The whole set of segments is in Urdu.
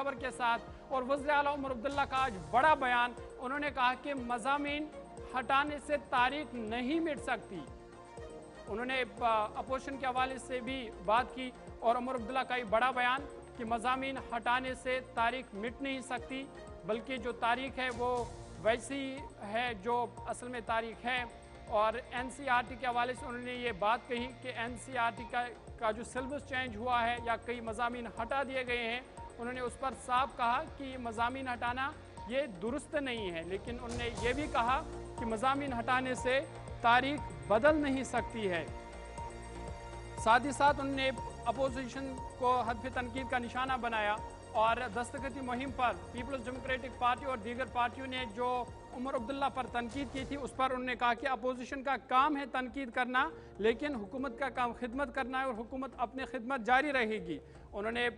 خبر کے ساتھ۔ اور وزیر اعلیٰ عمر عبداللہ کا آج بڑا بیان، انہوں نے کہا کہ مضامین ہٹانے سے تاریخ نہیں مٹ سکتی۔ انہوں نے اپوزیشن کے حوالے سے بھی بات کی، اور عمر عبداللہ کا یہ بڑا بیان کہ مضامین ہٹانے سے تاریخ مٹ نہیں سکتی، بلکہ جو تاریخ ہے وہ ویسی ہے جو اصل میں تاریخ ہے۔ اور این سی آر ٹی کے حوالے سے انہوں نے یہ بات کہی کہ این سی آر ٹی کا جو سلیبس چینج ہوا ہے یا کئی مضامین ہٹا دیے گئے ہیں، انہوں نے اس پر صاف کہا کہ یہ مضامین ہٹانا یہ درست نہیں ہے، لیکن انہوں نے یہ بھی کہا کہ مضامین ہٹانے سے تاریخ بدل نہیں سکتی ہے۔ ساتھ ہی ساتھ انہوں نے اپوزیشن کو حدف تنقید کا نشانہ بنایا، اور دستخطی مہم پر پیپلز ڈیموکریٹک پارٹی اور دیگر پارٹیوں نے جو عمر عبداللہ پر تنقید کی تھی، اس پر انہوں نے کہا کہ اپوزیشن کا کام ہے تنقید کرنا، لیکن حکومت کا کام خدمت کرنا ہے، اور حکومت اپنی خدمت جاری رہے گی۔ انہوں نے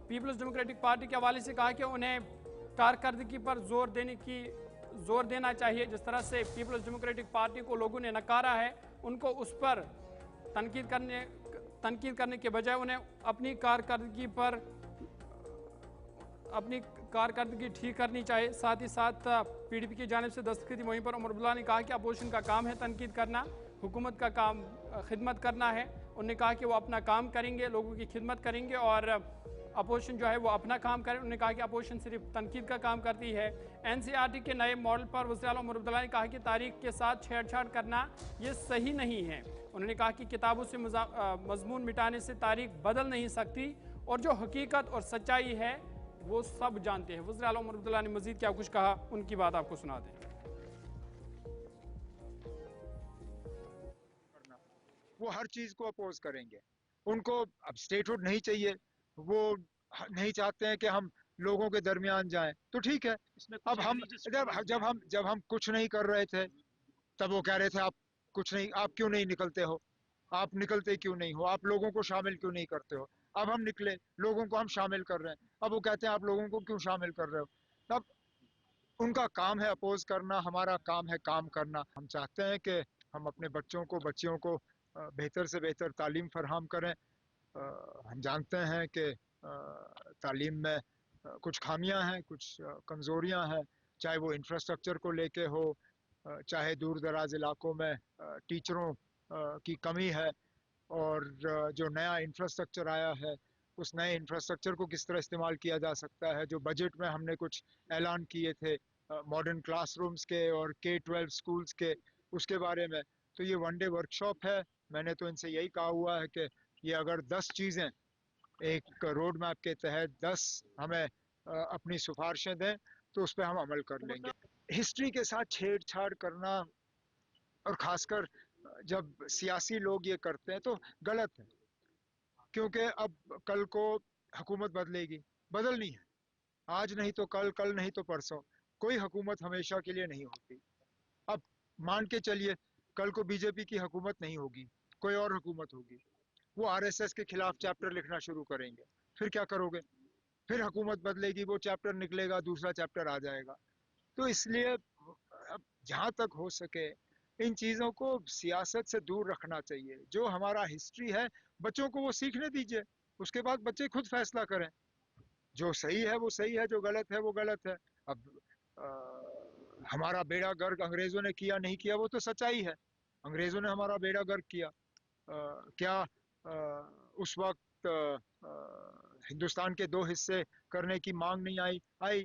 پیپلز ڈیموکریٹک پارٹی کے حوالے سے کہا کہ انہیں کارکردگی پر زور دینا چاہیے۔ جس طرح سے پیپلز ڈیموکریٹک پارٹی کو لوگوں نے نکارا ہے، ان کو اس پر تنقید کرنے کے بجائے انہیں اپنی کارکردگی ٹھیک کرنی چاہیے۔ ساتھ ہی ساتھ پی ڈی پی کی جانب سے دستخطی مہم پر عمر عبداللہ نے کہا کہ اپوزیشن کا کام ہے تنقید کرنا، حکومت کا کام خدمت کرنا ہے۔ انہوں نے کہا کہ وہ اپنا کام کریں گے، لوگوں کی خدمت کریں گے، اور اپوزیشن جو ہے وہ اپنا کام کرے۔ انہوں نے کہا کہ اپوزیشن صرف تنقید کا کام کرتی ہے۔ این سی آر ٹی کے نئے ماڈل پر وزیر اعلیٰ عمر عبداللہ نے کہا کہ تاریخ کے ساتھ چھیڑ چھاڑ کرنا یہ صحیح نہیں ہے۔ انہوں نے کہا کہ کتابوں سے مضمون مٹانے سے تاریخ بدل نہیں سکتی، اور جو حقیقت اور سچائی ہے وہ سب جانتے ہیں۔ وزیر اعلیٰ عمر عبداللہ نے مزید کیا کچھ کہا، ان کی بات آپ کو سنا دیں۔ وہ ہر چیز کو اپوز کریں گے، ان کو اب سٹیٹ ہوڈ نہیں چاہیے، وہ نہیں چاہتے ہیں کہ ہم لوگوں کے درمیان جائیں، تو ٹھیک ہے۔ اب ہم جب ہم کچھ نہیں کر رہے تھے تب وہ کہہ رہے تھے آپ کچھ نہیں، آپ کیوں نہیں نکلتے ہو، آپ نکلتے کیوں نہیں ہو، آپ لوگوں کو شامل کیوں نہیں کرتے ہو۔ اب ہم نکلے، لوگوں کو ہم شامل کر رہے ہیں، اب وہ کہتے ہیں آپ لوگوں کو کیوں شامل کر رہے ہو۔ اب ان کا کام ہے اپوز کرنا، ہمارا کام ہے کام کرنا۔ ہم چاہتے ہیں کہ ہم اپنے بچیوں کو بہتر سے بہتر تعلیم فراہم کریں۔ ہم جانتے ہیں کہ تعلیم میں کچھ خامیاں ہیں، کچھ کمزوریاں ہیں، چاہے وہ انفراسٹرکچر کو لے کے ہو، چاہے دور دراز علاقوں میں ٹیچروں کی کمی ہے، اور جو نیا انفراسٹرکچر آیا ہے اس نئے انفراسٹرکچر کو کس طرح استعمال کیا جا سکتا ہے۔ جو بجٹ میں ہم نے کچھ اعلان کیے تھے ماڈرن کلاس رومز کے اور K-12 سکولز کے، اس کے بارے میں، تو یہ ون ڈے ورکشاپ ہے۔ میں نے تو ان سے یہی کہا ہوا ہے کہ یہ اگر 10 چیزیں ایک روڈ میپ کے تحت 10 ہمیں اپنی سفارشیں دیں تو اس پہ ہم عمل کر لیں گے۔ ہسٹری کے ساتھ چھیڑ چھاڑ کرنا، اور خاص کر جب سیاسی لوگ یہ کرتے ہیں تو غلط ہے، کیونکہ اب کل کو حکومت بدلے گی، بدلنی ہے، آج نہیں تو کل، کل نہیں تو پرسوں، کوئی حکومت ہمیشہ کے لیے نہیں ہوتی۔ اب مان کے چلیے کل کو بی جے پی کی حکومت نہیں ہوگی، کوئی اور حکومت ہوگی، وہ آر ایس ایس کے خلاف چیپٹر لکھنا شروع کریں گے، پھر کیا کرو گے؟ پھر حکومت بدلے گی، وہ چیپٹر نکلے گا، دوسرا چیپٹر آ جائے گا۔ تو اس لیے اب جہاں تک ہو سکے ان چیزوں کو سیاست سے دور رکھنا چاہیے۔ جو ہمارا ہسٹری ہے بچوں کو وہ سیکھنے دیجئے، اس کے بعد بچے خود فیصلہ کریں، جو صحیح ہے وہ صحیح ہے، جو غلط ہے وہ غلط ہے۔ اب ہمارا بیڑا گرک انگریزوں نے کیا نہیں کیا وہ تو سچائی ہے، انگریزوں نے ہمارا بیڑا گرک کیا۔ کیا اس وقت ہندوستان کے 2 حصے کرنے کی مانگ نہیں آئی؟